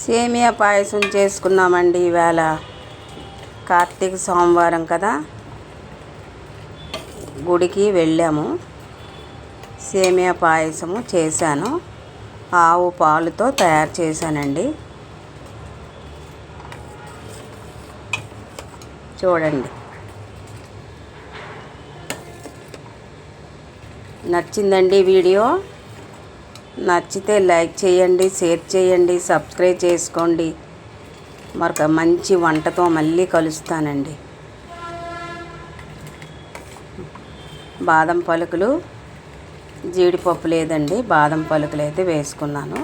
సేమియా పాయసం చేసుకున్నామండి. ఈవేళ కార్తీక సోమవారం కదా, గుడికి వెళ్ళాము. సేమియా పాయసము చేశాను. ఆవు పాలుతో తయారు చేశానండి. చూడండి. నచ్చిందండి వీడియో? నచ్చితే లైక్ చేయండి, షేర్ చేయండి, సబ్స్క్రైబ్ చేసుకోండి. మరొక మంచి వంటతో మళ్ళీ కలుస్తానండి. బాదం పలుకులు, జీడిపప్పు లేదండి, బాదం పలుకులు అయితే వేసుకున్నాను.